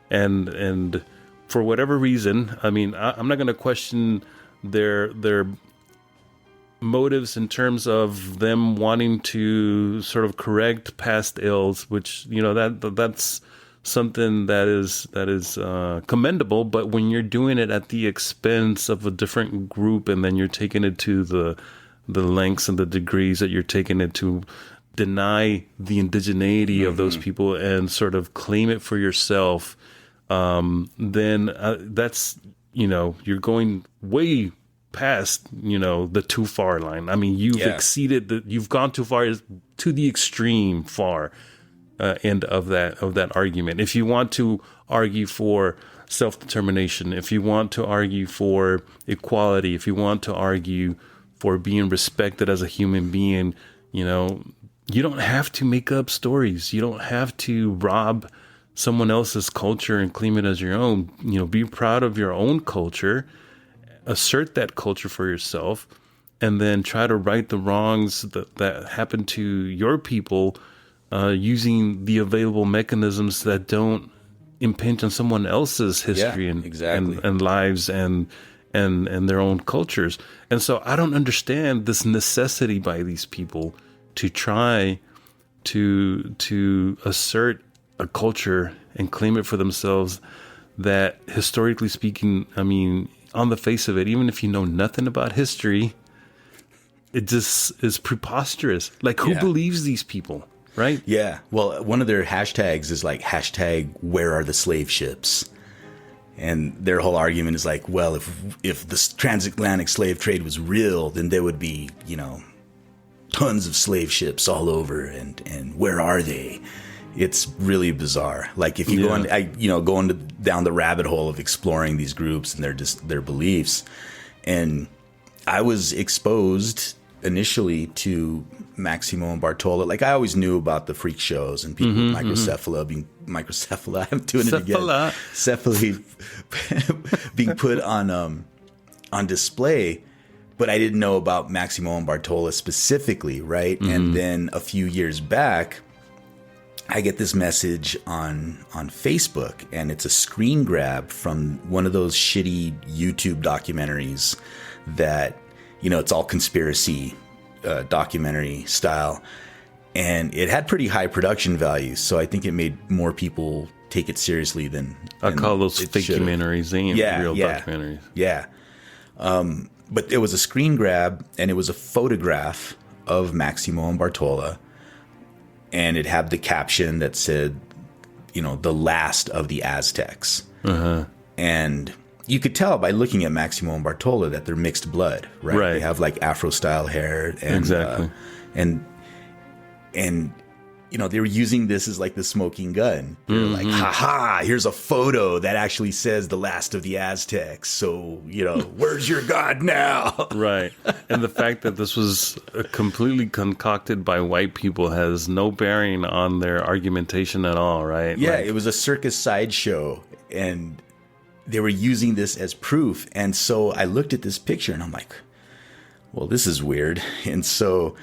and for whatever reason, I mean, I'm not going to question their motives in terms of them wanting to sort of correct past ills, which that's something that is commendable. But when you're doing it at the expense of a different group, and then you're taking it to the lengths and the degrees that you're taking it to deny the indigeneity of those people and sort of claim it for yourself, then that's, you're going way past, the too far line. I mean, you've exceeded you've gone too far, to the extreme far end of that argument. If you want to argue for self-determination, if you want to argue for equality, if you want to argue for being respected as a human being, you don't have to make up stories. You don't have to rob someone else's culture and claim it as your own. Be proud of your own culture, assert that culture for yourself, and then try to right the wrongs that happen to your people using the available mechanisms that don't impinge on someone else's history and lives and their own cultures. And so I don't understand this necessity by these people to try to assert a culture and claim it for themselves that, historically speaking, I mean, on the face of it, even if you know nothing about history, it just is preposterous. Like, who believes these people, right? Yeah. Well, one of their hashtags is like #where are the slave ships? And their whole argument is like, well, if the transatlantic slave trade was real, then there would be, tons of slave ships all over, and where are they? It's really bizarre. Like, if you go down the rabbit hole of exploring these groups and their beliefs, and I was exposed initially to Maximo and Bartola. Like, I always knew about the freak shows and people with microcephala. I'm doing it again. Cephaly being put on display. But I didn't know about Maximo and Bartola specifically, right? And then a few years back, I get this message on Facebook, and it's a screen grab from one of those shitty YouTube documentaries that, it's all conspiracy documentary style. And it had pretty high production values, so I think it made more people take it seriously than I call those fake-documentaries. They ain't real documentaries. Yeah. But it was a screen grab, and it was a photograph of Maximo and Bartola, and it had the caption that said, the last of the Aztecs. And you could tell by looking at Maximo and Bartola that they're mixed blood, right? They have like Afro-style hair. And, exactly. And they were using this as like the smoking gun. They're like, haha, here's a photo that actually says the Last of the Aztecs. So, where's your God now? Right. And the fact that this was completely concocted by white people has no bearing on their argumentation at all, right? Yeah, it was a circus sideshow, and they were using this as proof. And so I looked at this picture and I'm like, well, this is weird. And so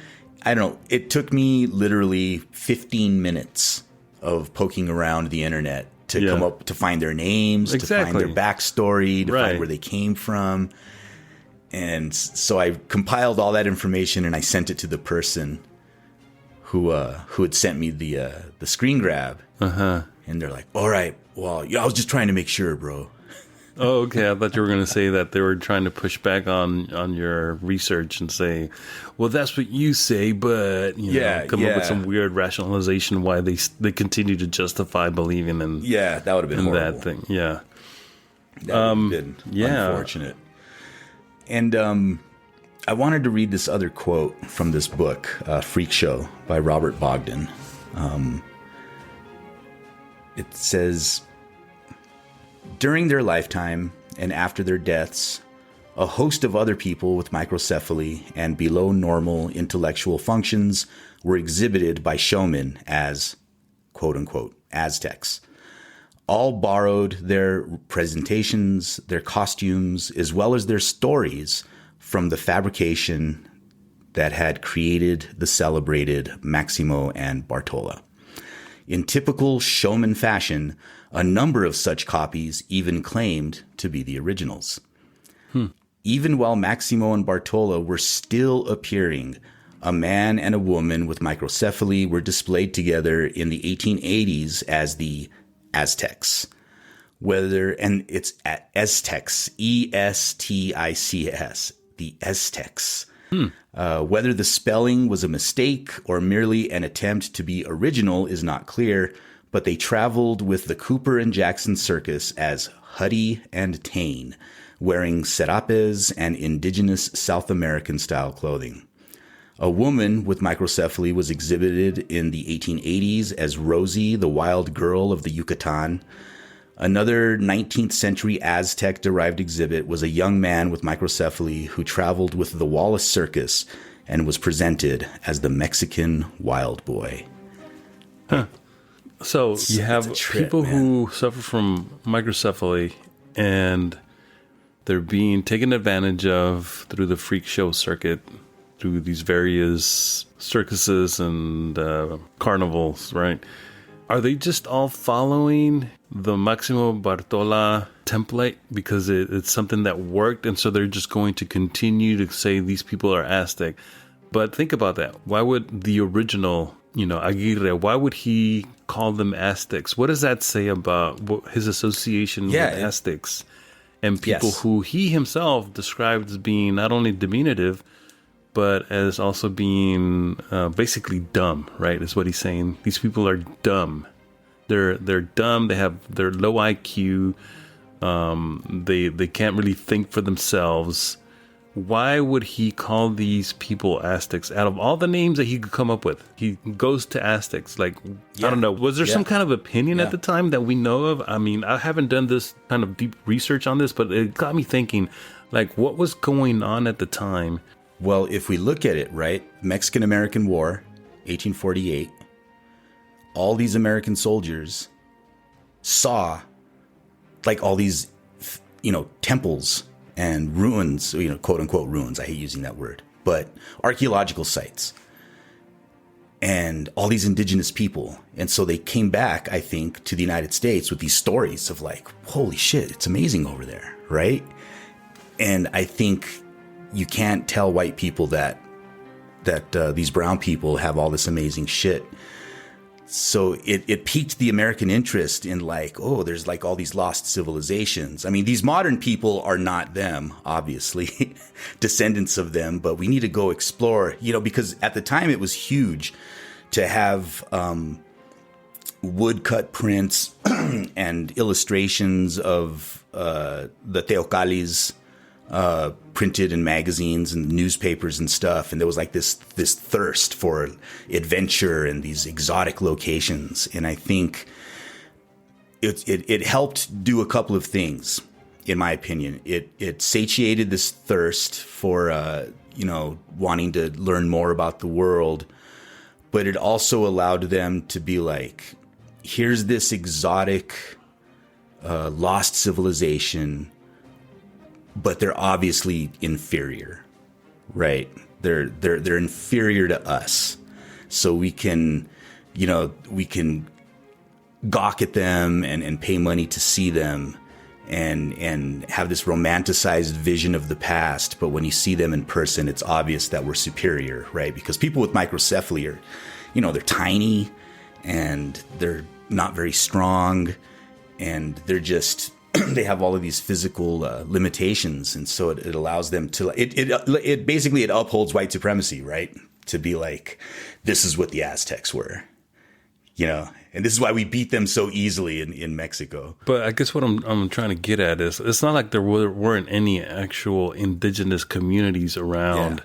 I don't know, it took me literally 15 minutes of poking around the internet to come up, to find their names, to find their backstory, to find where they came from. And so I compiled all that information and I sent it to the person who had sent me the screen grab. And they're like, all right, well, I was just trying to make sure, bro. Oh, okay. I thought you were going to say that they were trying to push back on your research and say, well, that's what you say, but come up with some weird rationalization why they continue to justify believing in that would have been horrible. That thing. Yeah, that would have been unfortunate. And I wanted to read this other quote from this book, Freak Show by Robert Bogdan. It says, during their lifetime and after their deaths, a host of other people with microcephaly and below normal intellectual functions were exhibited by showmen as, quote unquote, Aztecs. All borrowed their presentations, their costumes, as well as their stories from the fabrication that had created the celebrated Maximo and Bartola. In typical showman fashion, a number of such copies even claimed to be the originals. Even while Maximo and Bartola were still appearing, a man and a woman with microcephaly were displayed together in the 1880s as the Aztecs. And it's Aztecs, Estics, the Aztecs. Whether the spelling was a mistake or merely an attempt to be original is not clear, but they traveled with the Cooper and Jackson Circus as Huddy and Tane, wearing serapes and indigenous South American-style clothing. A woman with microcephaly was exhibited in the 1880s as Rosie, the wild girl of the Yucatan. Another 19th century Aztec-derived exhibit was a young man with microcephaly who traveled with the Wallace Circus and was presented as the Mexican Wild Boy. So you have people who suffer from microcephaly and they're being taken advantage of through the freak show circuit, through these various circuses and carnivals, right? Are they just all following the Maximo Bartola template because it's something that worked, and so they're just going to continue to say these people are Aztec? But think about that. Why would the original, Aguirre, why would he call them Aztecs? What does that say about his association with Aztecs and people who he himself described as being not only diminutive, but as also being basically dumb, right? Is what he's saying. These people are dumb. They're dumb. They're low IQ. They can't really think for themselves. Why would he call these people Aztecs? Out of all the names that he could come up with, he goes to Aztecs. Like, I don't know. Was there some kind of opinion at the time that we know of? I mean, I haven't done this kind of deep research on this, but it got me thinking, like, what was going on at the time? Well, if we look at it, right, Mexican-American War, 1848, all these American soldiers saw, like, all these, temples and ruins, quote-unquote ruins. I hate using that word. But archaeological sites. And all these indigenous people. And so they came back, I think, to the United States with these stories of, like, holy shit, it's amazing over there, right? And I think you can't tell white people that these brown people have all this amazing shit. So it piqued the American interest in, like, oh, there's like all these lost civilizations. I mean, these modern people are not them, obviously, descendants of them, but we need to go explore, because at the time it was huge to have woodcut prints and illustrations of the teocalis printed in magazines and newspapers and stuff. And there was like this thirst for adventure and these exotic locations. And I think it helped do a couple of things, in my opinion. It satiated this thirst for, wanting to learn more about the world. But it also allowed them to be like, here's this exotic, lost civilization, but they're obviously inferior, right? They're inferior to us. So we can gawk at them and pay money to see them and have this romanticized vision of the past. But when you see them in person, it's obvious that we're superior, right? Because people with microcephaly are, they're tiny and they're not very strong and they're just, they have all of these physical limitations. And so it allows them to, it basically upholds white supremacy, right? To be like, this is what the Aztecs were, and this is why we beat them so easily in Mexico. But I guess what I'm trying to get at is it's not like there weren't any actual indigenous communities around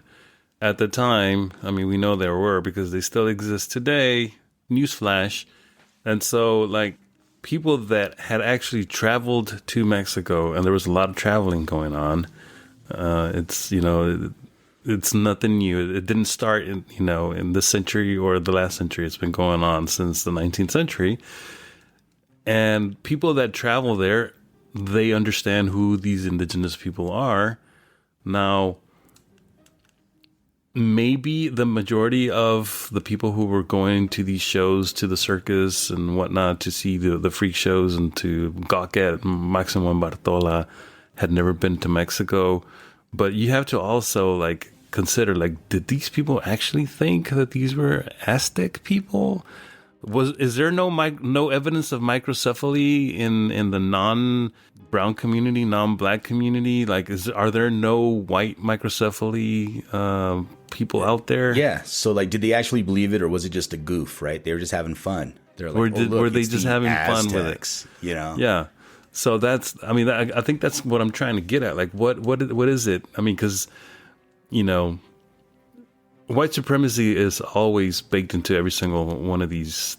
at the time. I mean, we know there were because they still exist today. Newsflash. And so like people that had actually traveled to Mexico, and there was a lot of traveling going on. It's nothing new. It didn't start in this century or the last century. It's been going on since the 19th century. And people that travel there, they understand who these indigenous people are. Now, maybe the majority of the people who were going to these shows, to the circus and whatnot, to see the freak shows and to gawk at Maximo Bartola, had never been to Mexico. But you have to also consider, did these people actually think that these were Aztec people? Is there no evidence of microcephaly in the non-brown community, non-black community? Are there no white microcephaly people out there? Yeah. So did they actually believe it, or was it just a goof? Right? They were just having fun. They're like, were they just having Aztecs, fun with it? Yeah. So I think that's what I'm trying to get at. What is it? I mean, because white supremacy is always baked into every single one of these,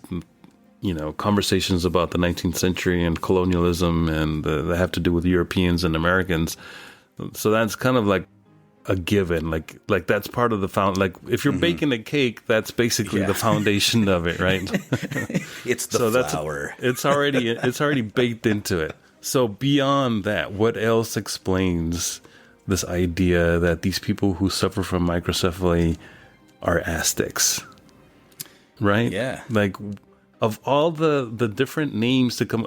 conversations about the 19th century and colonialism, and they have to do with Europeans and Americans. So that's kind of like a given. Like that's part of the if you're baking a cake, that's basically the foundation of it, right? It's the flour. It's already baked into it. So beyond that, what else explains this idea that these people who suffer from microcephaly are Aztecs, right? Yeah. Of all the different names to come,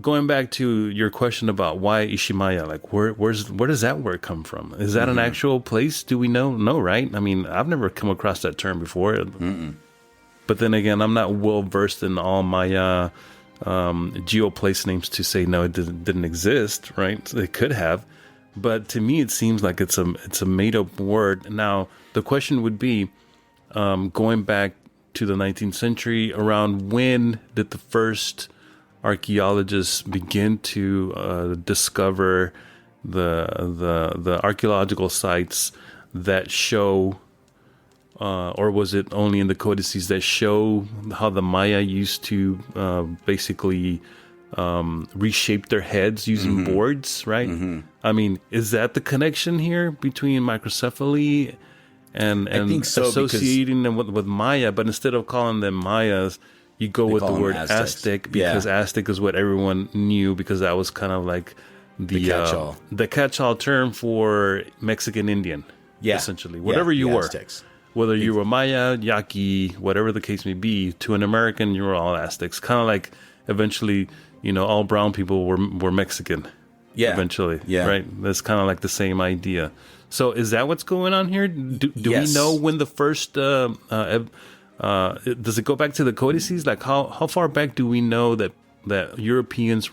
going back to your question about why Ishimaya, where does that word come from? Is that an actual place? Do we know? No, right? I mean, I've never come across that term before. Mm-mm. But then again, I'm not well versed in all Maya geoplace names to say no, it didn't exist, right? It could have, but to me it seems like it's a made up word. Now the question would be, going back to the 19th century, around when did the first archaeologists begin to discover the archaeological sites that show, or was it only in the codices that show how the Maya used to basically reshape their heads using boards, right? Mm-hmm. I mean, is that the connection here between microcephaly and I think so, associating them with Maya? But instead of calling them Mayas, you go with the word Aztec, because Aztec is what everyone knew, because that was kind of like the catch-all term for Mexican Indian, essentially. Whatever you were. Aztecs. Whether you were Maya, Yaqui, whatever the case may be, to an American, you were all Aztecs. Kind of like eventually, all brown people were Mexican. Yeah. Eventually. Yeah. Right? That's kind of like the same idea. So is that what's going on here? Do we know when the first... does it go back to the codices? How far back do we know that Europeans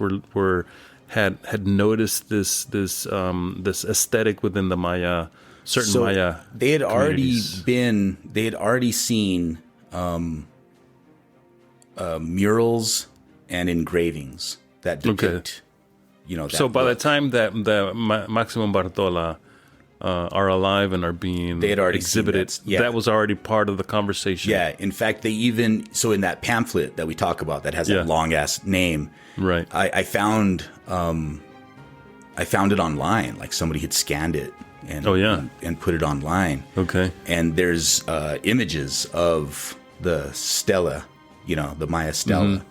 had noticed this aesthetic within the Maya? Maya. They had already seen murals and engravings that depict So by the time that Maximo Bartola are alive and are being they had already exhibited, that was already part of the conversation. Yeah, in fact, they even in that pamphlet that we talk about that has that long ass name, right? I found it online, like somebody had scanned it and and put it online. Okay, and there's images of the stela, the Maya stela,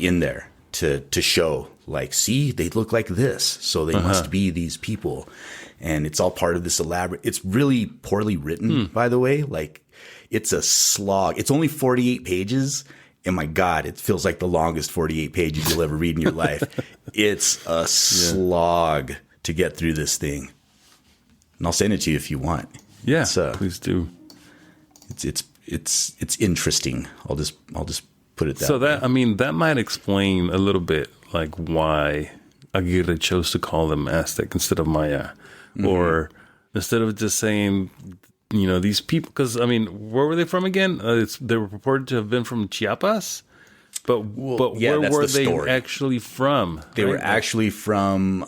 in there to show, like, see, they look like this, so they must be these people. And it's all part of this elaborate. It's really poorly written, by the way. Like, it's a slog. It's only 48 pages. And my God, it feels like the longest 48 pages you'll ever read in your life. It's a slog to get through this thing. And I'll send it to you if you want. Yeah, please do. It's interesting. I'll just put it that way. So that might explain a little bit, like, why Aguirre chose to call them Aztec instead of Maya. Or instead of just saying, these people, because, where were they from again? They were purported to have been from Chiapas, but where were they actually from? They were actually from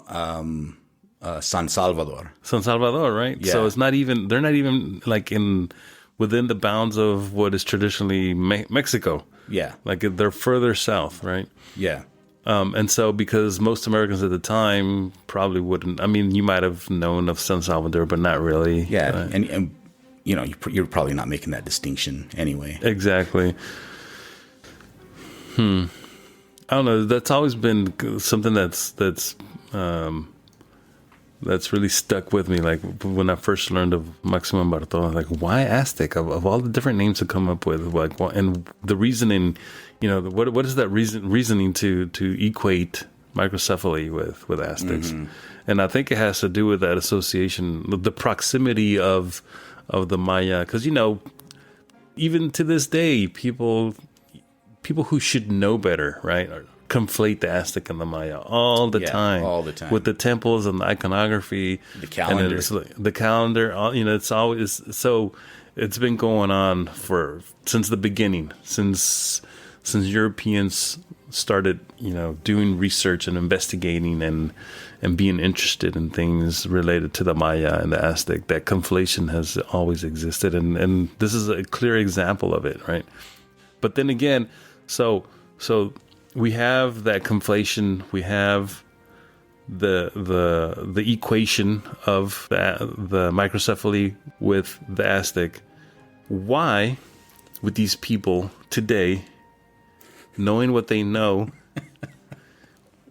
San Salvador. San Salvador, right? Yeah. So they're not even like within the bounds of what is traditionally Mexico. Yeah. Like, they're further south, right? Yeah. And so, because most Americans at the time probably wouldn't, you might have known of San Salvador, but not really. Yeah. And you're probably not making that distinction anyway. Exactly. I don't know. That's always been something that's really stuck with me. Like, when I first learned of Maximo Bartola, like, why Aztec? Of all the different names to come up with, like, and the reasoning, what is that reasoning to equate microcephaly with Aztecs? And I think it has to do with that association, the proximity of the Maya, because even to this day, people who should know better, right, conflate the Aztec and the Maya all the time with the temples and the iconography, the calendar, it's always so. It's been going on since the beginning, since Europeans started, doing research and investigating and being interested in things related to the Maya and the Aztec. That conflation has always existed, and this is a clear example of it, right? But then again, so we have that conflation. We have the equation of the microcephaly with the Aztec. Why would these people today, knowing what they know,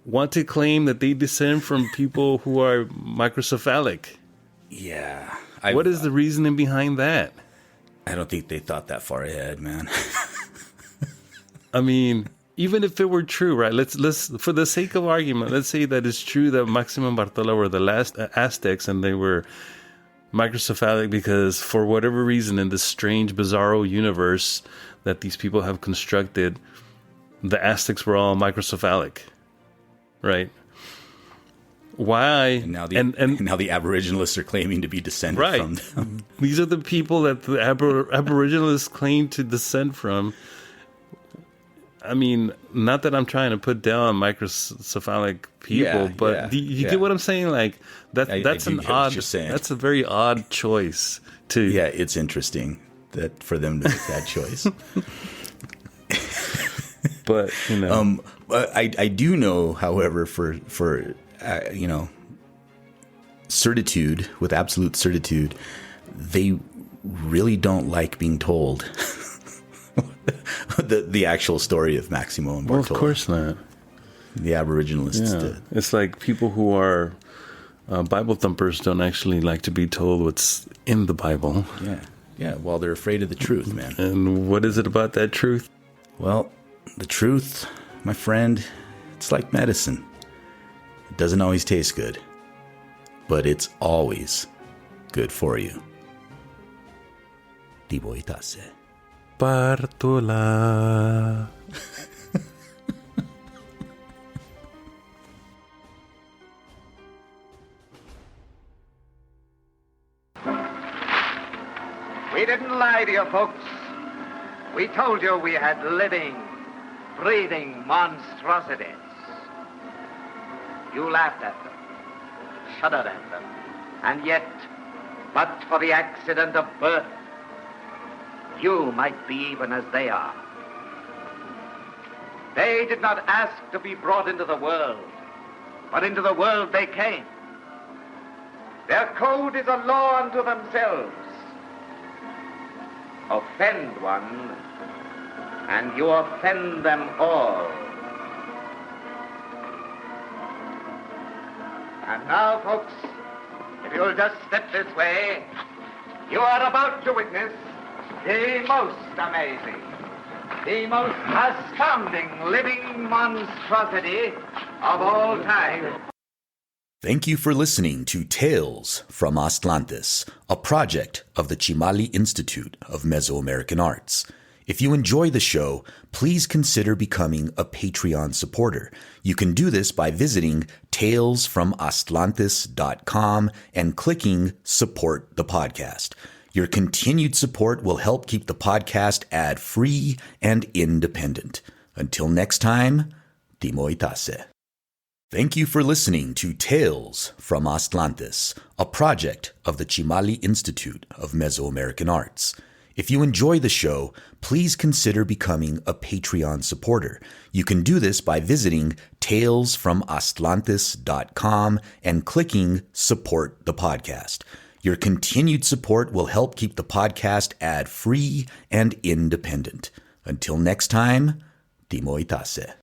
want to claim that they descend from people who are microcephalic? Yeah. What is the reasoning behind that? I don't think they thought that far ahead, man. Even if it were true, right? Let's for the sake of argument, let's say that it's true that Maximo and Bartola were the last Aztecs and they were microcephalic because, for whatever reason, in this strange, bizarro universe that these people have constructed, the Aztecs were all microcephalic, right? Why? And now the Aboriginalists are claiming to be descended from them. These are the people that the Aboriginalists claim to descend from. Not that I'm trying to put down microcephalic people, but you get what I'm saying? Like, that's a very odd choice to. Yeah, it's interesting that for them to make that choice. But I do know, however, for certitude, with absolute certitude, they really don't like being told the actual story of Maximo and Bartola. Well, of course not. The Aboriginalists did. It's like people who are Bible thumpers don't actually like to be told what's in the Bible. Yeah. Well, they're afraid of the truth, man. And what is it about that truth? Well, the truth, my friend, it's like medicine. It doesn't always taste good, but it's always good for you. Tiboitase. Bartola. We didn't lie to you folks. We told you we had living, breathing monstrosities. You laughed at them, shuddered at them, and yet, but for the accident of birth, you might be even as they are. They did not ask to be brought into the world, but into the world they came. Their code is a law unto themselves. Offend one, and you offend them all. And now, folks, if you'll just step this way, you are about to witness the most amazing, the most astounding living monstrosity of all time. Thank you for listening to Tales from Atlantis, a project of the Chimali Institute of Mesoamerican Arts. If you enjoy the show, please consider becoming a Patreon supporter. You can do this by visiting talesfromatlantis.com and clicking Support the Podcast. Your continued support will help keep the podcast ad-free and independent. Until next time, Timoitase. Thank you for listening to Tales from Atlantis, a project of the Chimali Institute of Mesoamerican Arts. If you enjoy the show, please consider becoming a Patreon supporter. You can do this by visiting talesfromatlantis.com and clicking Support the Podcast. Your continued support will help keep the podcast ad-free and independent. Until next time, Timoitase.